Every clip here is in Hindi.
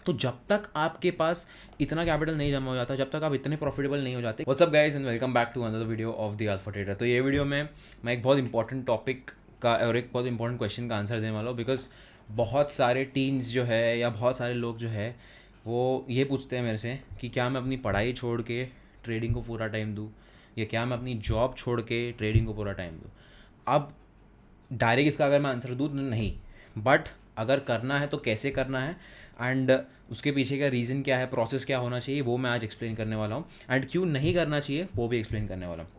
तो जब तक आपके पास इतना कैपिटल नहीं जमा हो जाता, जब तक आप इतने प्रॉफिटेबल नहीं हो जाते। What's up guys and welcome back to another video of the alpha trader. तो ये वीडियो में मैं एक बहुत इंपॉर्टेंट टॉपिक का और एक बहुत इंपॉर्टेंट क्वेश्चन का आंसर देने वाला हूँ, बिकॉज बहुत सारे टीन्स जो है या बहुत सारे लोग जो है वो ये पूछते हैं मेरे से कि क्या मैं अपनी पढ़ाई छोड़ के ट्रेडिंग को पूरा टाइम दूँ, या क्या मैं अपनी जॉब छोड़ के ट्रेडिंग को पूरा टाइम दूँ। अब डायरेक्ट इसका अगर मैं आंसर दूँ तो नहीं, बट अगर करना है तो कैसे करना है एंड उसके पीछे का रीज़न क्या है, प्रोसेस क्या होना चाहिए, वो मैं आज एक्सप्लेन करने वाला हूँ। एंड क्यों नहीं करना चाहिए वो भी एक्सप्लेन करने वाला हूँ।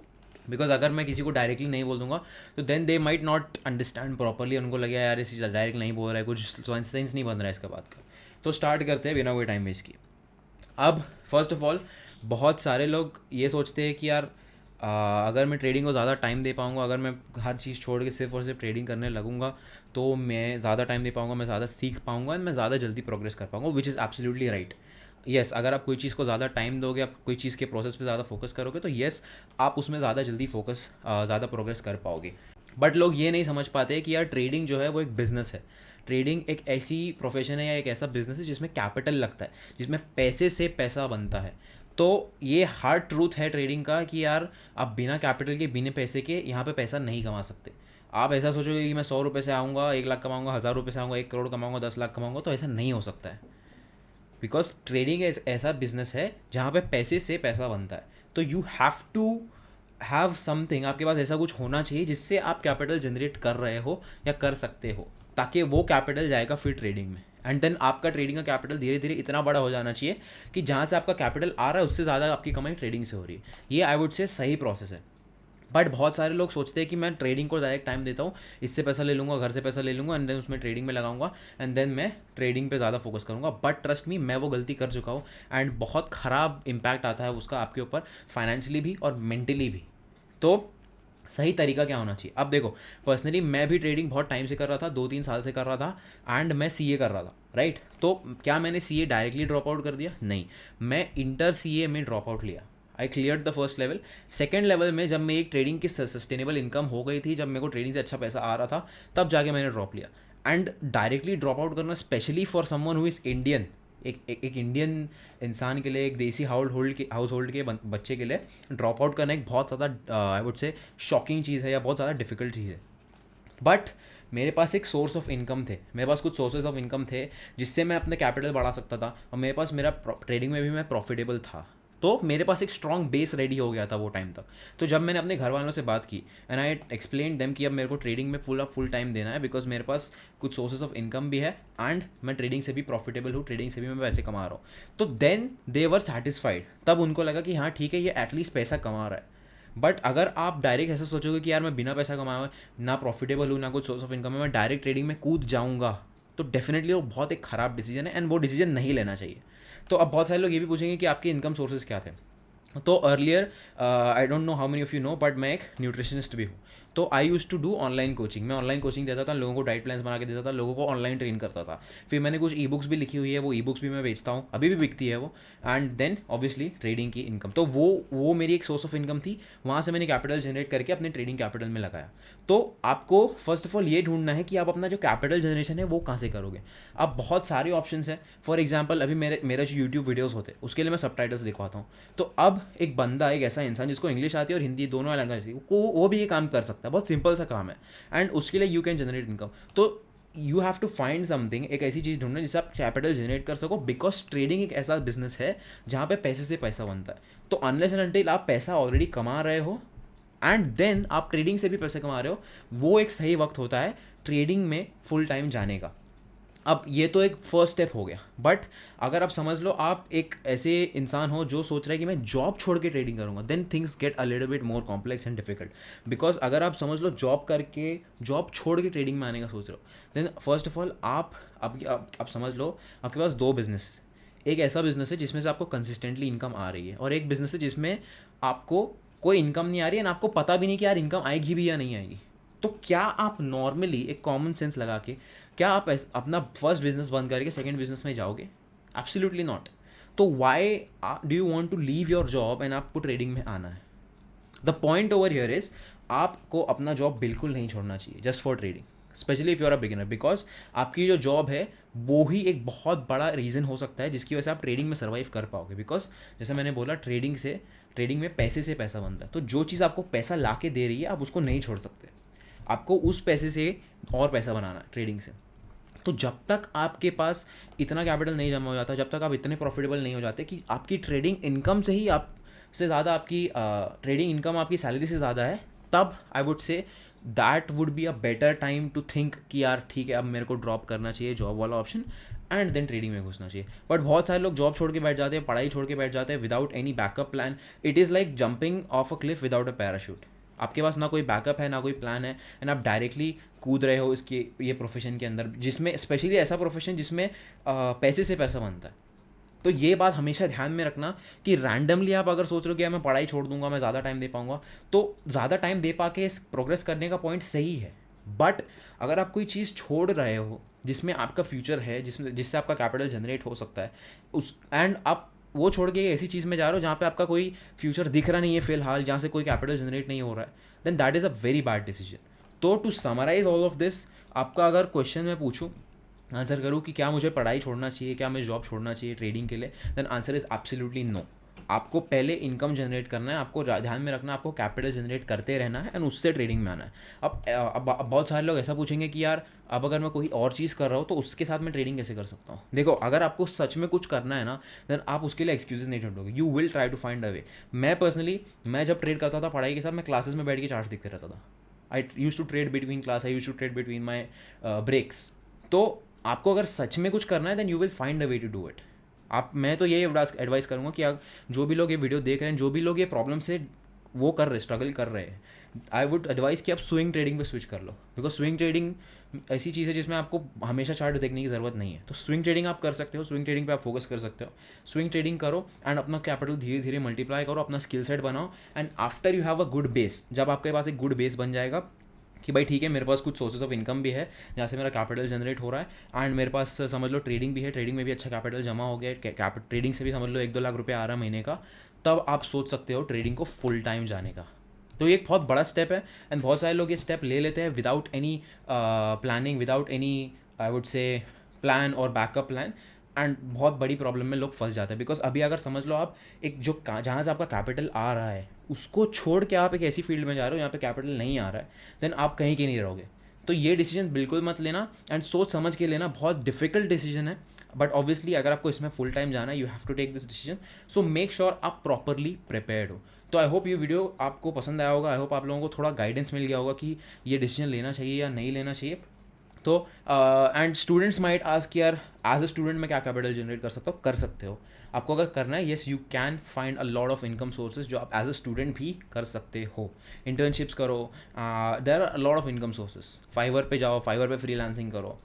बिकॉज अगर मैं किसी को डायरेक्टली नहीं बोल दूंगा तो then they might not understand properly, उनको लगेगा यार इस डायरेक्ट नहीं बोल रहा है, कुछ सेंस नहीं बन रहा है इसका बात का। तो स्टार्ट करते हैं बिना कोई टाइम वेस्ट किए। अब फर्स्ट ऑफ ऑल बहुत सारे लोग ये सोचते हैं कि यार अगर मैं ट्रेडिंग को ज़्यादा टाइम दे पाऊँगा, अगर मैं हर चीज़ छोड़ के सिर्फ और सिर्फ ट्रेडिंग करने लगूंगा तो मैं ज़्यादा टाइम दे पाऊँगा, मैं ज़्यादा सीख पाऊँगा एंड मैं ज़्यादा जल्दी प्रोग्रेस कर पाऊँगा, which is absolutely right. Yes, अगर आप कोई चीज़ को ज़्यादा टाइम दोगे, आप कोई चीज़ के प्रोसेस पे ज़्यादा फोकस करोगे तो येस आप उसमें ज़्यादा जल्दी फोकस ज़्यादा प्रोग्रेस कर पाओगे। बट लोग ये नहीं समझ पाते कि यार ट्रेडिंग जो है वो एक बिज़नेस है। ट्रेडिंग एक ऐसी प्रोफेशन है या एक ऐसा बिजनेस है जिसमें कैपिटल लगता है, जिसमें पैसे से पैसा बनता है। तो ये हार्ड ट्रूथ है ट्रेडिंग का कि यार आप बिना कैपिटल के बिना पैसे के यहाँ पे पैसा नहीं कमा सकते। आप ऐसा सोचोगे कि मैं 100 रुपये से आऊँगा 1 लाख कमाऊँगा, 1000 रुपये से आऊँगा 1 करोड़ कमाऊँगा, 10 लाख कमाऊँगा, तो ऐसा नहीं हो सकता है। बिकॉज ट्रेडिंग ऐसा बिजनेस है जहाँ पे पैसे से पैसा बनता है। तो you have to have something, आपके पास ऐसा कुछ होना चाहिए जिससे आप कैपिटल जनरेट कर रहे हो या कर सकते हो, ताकि वो कैपिटल जाएगा फिर ट्रेडिंग में। एंड देन आपका ट्रेडिंग का कैपिटल धीरे धीरे इतना बड़ा हो जाना चाहिए कि जहाँ से आपका कैपिटल आ रहा है उससे ज़्यादा आपकी कमाई ट्रेडिंग से हो रही है। ये आई वुड से सही प्रोसेस है। बट बहुत सारे लोग सोचते हैं कि मैं ट्रेडिंग को डायरेक्ट टाइम देता हूँ, इससे पैसा ले लूँगा, घर से पैसा ले लूँगा एंड देन उसमें ट्रेडिंग में लगाऊंगा एंड देन मैं ट्रेडिंग पे ज़्यादा फोकस करूँगा। बट ट्रस्ट मी, मैं वो गलती कर चुका हूँ एंड बहुत ख़राब इम्पैक्ट आता है उसका आपके ऊपर, फाइनेंशियली भी और मेंटली भी। तो सही तरीका क्या होना चाहिए? अब देखो, पर्सनली मैं भी ट्रेडिंग बहुत टाइम से कर रहा था, 2-3 साल से कर रहा था एंड मैं सीए कर रहा था, राइट। तो क्या मैंने सीए डायरेक्टली ड्रॉप आउट कर दिया? नहीं, मैं इंटर सीए में ड्रॉप आउट लिया। I clear the first level. Second level में जब मैं एक ट्रेडिंग की सस्टेनेबल इनकम हो गई थी, जब मेरे को ट्रेडिंग से अच्छा पैसा आ रहा था, तब जाके मैंने ड्रॉप लिया। एंड डायरेक्टली ड्रॉप आउट करना, specially for someone who is Indian, एक इंडियन इंसान के लिए, एक देसी हाउस होल्ड के बच्चे के लिए ड्रॉप आउट करना एक बहुत ज़्यादा आई वुड से शॉकिंग चीज़ है या बहुत ज़्यादा डिफिकल्ट चीज़ है। बट मेरे पास एक सोर्स ऑफ इनकम थे, मेरे पास कुछ सोर्सेज ऑफ इनकम थे जिससे मैं अपने कैपिटल बढ़ा सकता था, और मेरे पास मेरा ट्रेडिंग में भी मैं प्रॉफिटेबल था। तो मेरे पास एक स्ट्रॉन्ग बेस रेडी हो गया था वो टाइम तक। तो जब मैंने अपने घर वालों से बात की एंड आई एक्सप्लेन देम कि अब मेरे को ट्रेडिंग में फुल टाइम देना है, बिकॉज मेरे पास कुछ सोर्सेज ऑफ इनकम भी है एंड मैं ट्रेडिंग से भी प्रॉफिटेबल हूँ, ट्रेडिंग से भी मैं पैसे कमा रहा हूँ, तो देन दे वर सेटिस्फाइड। तब उनको लगा कि हाँ ठीक है, ये एटलीस्ट पैसा कमा रहा है। बट अगर आप डायरेक्ट ऐसा सोचोगे कि यार मैं बिना पैसा कमाए हुए, ना प्रॉफिटेबल हूँ, ना कुछ सोर्स ऑफ इनकम है, मैं डायरेक्ट ट्रेडिंग में कूद जाऊँगा, तो डेफिनेटली वो बहुत एक ख़राब डिसीजन है एंड वो डिसीजन नहीं लेना चाहिए। तो अब बहुत सारे लोग ये भी पूछेंगे कि आपके इनकम सोर्सेज क्या थे। तो earlier, I don't know how many of you know, but मैं एक न्यूट्रिशनिस्ट भी हूँ। तो I use to do online coaching. मैं ऑनलाइन कोचिंग देता था, लोगों को डाइट प्लान्स बना के देता था, लोगों को ऑनलाइन ट्रेन करता था। फिर मैंने कुछ ई बुक्स भी लिखी हुई है, वो ई बुक्स भी मैं बेचता हूँ, अभी भी बिकती है वो। एंड देन ऑब्वियसली ट्रेडिंग की इनकम, तो वो मेरी एक सोर्स ऑफ इनकम थी। वहाँ से मैंने कैपिटल जनरेट करके अपने ट्रेडिंग कैपिटल में लगाया। तो आपको फर्स्ट ऑफ ऑल ये ढूंढना है कि आप अपना जो कैपिटल जनरेशन है वो कहाँ से करोगे। अब बहुत सारे ऑप्शंस हैं। फॉर एग्जाम्पल, अभी मेरा जो यूट्यूब वीडियोज़ होते हैं उसके लिए मैं सब टाइटल्स लिखवाता हूँ। तो अब एक बंदा, एक ऐसा इंसान जिसको इंग्लिश आती है और हिंदी दोनों लैंग्वेज आती है, वो भी ये काम कर सकता है। बहुत सिंपल सा काम है एंड उसके लिए यू कैन जनरेट इनकम। तो you have to find something, एक ऐसी चीज़ ढूंढना जिससे आप कैपिटल जनरेट कर सको, बिकॉज ट्रेडिंग एक ऐसा बिजनेस है जहाँ पे पैसे से पैसा बनता है। तो अनलेस एंड अनटिल आप पैसा ऑलरेडी कमा रहे हो एंड देन आप ट्रेडिंग से भी पैसे कमा रहे हो, वो एक सही वक्त होता है ट्रेडिंग में फुल टाइम जाने का। अब ये तो एक फर्स्ट स्टेप हो गया। बट अगर आप समझ लो आप एक ऐसे इंसान हो जो सोच रहा है कि मैं जॉब छोड़ के ट्रेडिंग करूंगा, then things get a little bit more complex and difficult. Because अगर आप समझ लो जॉब छोड़ के ट्रेडिंग में आने का सोच रहे हो, देन फर्स्ट ऑफ ऑल आप समझ लो आपके पास दो बिजनेस है। एक ऐसा बिजनेस है जिसमें से आपको कंसिस्टेंटली इनकम आ रही है, और एक बिजनेस है जिसमें आपको कोई इनकम नहीं आ रही है, ना आपको पता भी नहीं कि यार इनकम आएगी भी या नहीं आएगी। तो क्या आप नॉर्मली एक कॉमन सेंस लगा के क्या आप अपना फर्स्ट बिजनेस बंद करके सेकंड बिजनेस में जाओगे? Absolutely not. तो why do you want to leave your job and आपको ट्रेडिंग में आना है? The point over here is, आपको अपना जॉब बिल्कुल नहीं छोड़ना चाहिए just for trading. Specially if you are a beginner, because आपकी जो जॉब है वो ही एक बहुत बड़ा रीज़न हो सकता है जिसकी वजह से आप ट्रेडिंग में सर्वाइव कर पाओगे। बिकॉज जैसे मैंने बोला, ट्रेडिंग में पैसे से पैसा बनता है। तो जो चीज़ आपको पैसा ला के दे रही है आप उसको नहीं छोड़ सकते, आपको उस पैसे से और पैसा बनाना है ट्रेडिंग से। तो जब तक आपके पास इतना कैपिटल नहीं जमा हो जाता, जब तक आप इतने प्रॉफिटेबल नहीं हो जाते कि आपकी ट्रेडिंग इनकम से ही आपसे ज़्यादा आपकी ट्रेडिंग इनकम आपकी सैलरी से ज़्यादा है, तब I would say that would be a better time to think कि यार ठीक है, अब मेरे को ड्रॉप करना चाहिए जॉब वाला ऑप्शन एंड देन ट्रेडिंग में घुसना चाहिए। बट बहुत सारे लोग जॉब छोड़ के बैठ जाते हैं, पढ़ाई छोड़ के बैठ जाते हैं without any backup plan. It is like jumping of a cliff without a parachute. आपके पास ना कोई बैकअप है, ना कोई प्लान है, एंड आप डायरेक्टली कूद रहे हो इसके ये प्रोफेशन के अंदर, जिसमें स्पेशली ऐसा प्रोफेशन जिसमें पैसे से पैसा बनता है। तो ये बात हमेशा ध्यान में रखना कि रैंडमली आप अगर सोच रहे हो कि यार मैं पढ़ाई छोड़ दूंगा, मैं ज़्यादा टाइम दे पाऊंगा, तो ज़्यादा टाइम दे पा के प्रोग्रेस करने का पॉइंट सही है। बट अगर आप कोई चीज़ छोड़ रहे हो जिसमें आपका फ्यूचर है, जिससे आपका कैपिटल जनरेट हो सकता है, उस एंड आप वो छोड़ के ऐसी चीज़ में जा रहे हो जहाँ पे आपका कोई फ्यूचर दिख रहा नहीं है फिलहाल, जहाँ से कोई कैपिटल जनरेट नहीं हो रहा है, then that is a very bad decision. तो to summarize all of this, आपका अगर क्वेश्चन मैं पूछूँ, आंसर करूँ कि क्या मुझे पढ़ाई छोड़ना चाहिए, क्या मुझे जॉब छोड़ना चाहिए ट्रेडिंग के लिए, then answer is absolutely no. आपको पहले इनकम जनरेट करना है, आपको ध्यान में रखना है, आपको कैपिटल जनरेट करते रहना है एंड उससे ट्रेडिंग में आना है। अब बहुत सारे लोग ऐसा पूछेंगे कि यार अब अगर मैं कोई और चीज़ कर रहा हूँ तो उसके साथ मैं ट्रेडिंग कैसे कर सकता हूँ। देखो, अगर आपको सच में कुछ करना है ना, देन आप उसके लिए एक्सक्यूजेस नहीं ढूंढोगे, you will try to find a way. मैं जब ट्रेड करता था पढ़ाई के साथ, मैं क्लासेस में बैठ के चार्ट देखते रहता था। I use to trade between class, I use to trade between my breaks. तो आपको अगर सच में कुछ करना है, then you will find a way to do it. मैं तो यही एडवाइस करूँगा कि आप जो भी लोग ये वीडियो देख रहे हैं, जो भी लोग ये प्रॉब्लम से वो कर रहे, स्ट्रगल कर रहे हैं, आई वुड एडवाइस कि आप स्विंग ट्रेडिंग पे स्विच कर लो। बिकॉज स्विंग ट्रेडिंग ऐसी चीज़ है जिसमें आपको हमेशा चार्ट देखने की ज़रूरत नहीं है। तो स्विंग ट्रेडिंग आप कर सकते हो, स्विंग ट्रेडिंग पे आप फोकस कर सकते हो। स्विंग ट्रेडिंग करो एंड अपना कैपिटल धीरे धीरे मल्टीप्लाई करो, अपना स्किल सेट बनाओ, and after you have a good base, जब आपके पास एक गुड बेस बन जाएगा कि भाई ठीक है, मेरे पास कुछ सोर्सेज ऑफ इनकम भी है जहाँ से मेरा कैपिटल जनरेट हो रहा है, एंड मेरे पास समझ लो ट्रेडिंग भी है, ट्रेडिंग में भी अच्छा कैपिटल जमा हो गया, ट्रेडिंग से भी समझ लो 1-2 लाख रुपये आ रहा है महीने का, तब आप सोच सकते हो ट्रेडिंग को फुल टाइम जाने का। तो ये एक बहुत बड़ा स्टेप है एंड बहुत सारे लोग ये स्टेप ले लेते हैं without any planning, without any I would से प्लान और बैकअप प्लान, एंड बहुत बड़ी प्रॉब्लम में लोग फंस जाते हैं। बिकॉज अभी अगर समझ लो आप एक जो जहाँ से आपका कैपिटल आ रहा है उसको छोड़ के आप एक ऐसी फील्ड में जा रहे हो जहाँ पे कैपिटल नहीं आ रहा है, देन आप कहीं के नहीं रहोगे। तो ये डिसीजन बिल्कुल मत लेना एंड सोच समझ के लेना, बहुत डिफिकल्ट डिसीजन है, बट ऑब्वियसली अगर आपको इसमें फुल टाइम जाना है, you have to take this decision. So make sure आप प्रॉपरली प्रिपेयर्ड हो। तो आई होप ये वीडियो आपको पसंद आया होगा, आई होप आप लोगों को थोड़ा गाइडेंस मिल गया होगा कि ये डिसीजन लेना चाहिए या नहीं लेना चाहिए। तो एंड स्टूडेंट्स माइट आस्क यार एज अ स्टूडेंट मैं क्या कैपिटल जनरेट कर सकता हूँ, कर सकते हो। आपको अगर करना है, yes you can find a lot of income sources जो आप एज अ स्टूडेंट भी कर सकते हो। इंटर्नशिप्स करो, there are a lot of income sources. Fiverr पे जाओ, फाइवर पे फ्रीलांसिंग करो,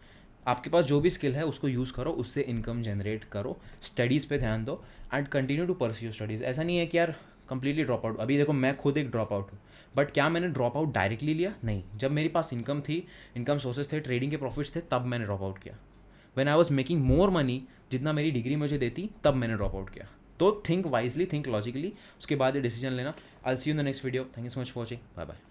आपके पास जो भी स्किल है उसको यूज़ करो, उससे इनकम जनरेट करो, स्टडीज़ पे ध्यान दो and continue to pursue studies. ऐसा नहीं है कि यार कंप्लीटली ड्रॉप आउट। अभी देखो, मैं खुद एक ड्रॉप आउट हूँ, बट क्या मैंने ड्रॉप आउट डायरेक्टली लिया? नहीं। जब मेरे पास इनकम थी, इनकम सोर्सेज थे, ट्रेडिंग के प्रॉफिट्स थे, तब मैंने ड्रॉप आउट किया। When I was making more money, जितना मेरी डिग्री मुझे देती, तब मैंने ड्रॉप आउट किया। तो थिंक वाइजली, थिंक लॉजिकली, उसके बाद ये डिसीजन लेना। I will see you in the next video. Thank you so much for watching. Bye bye.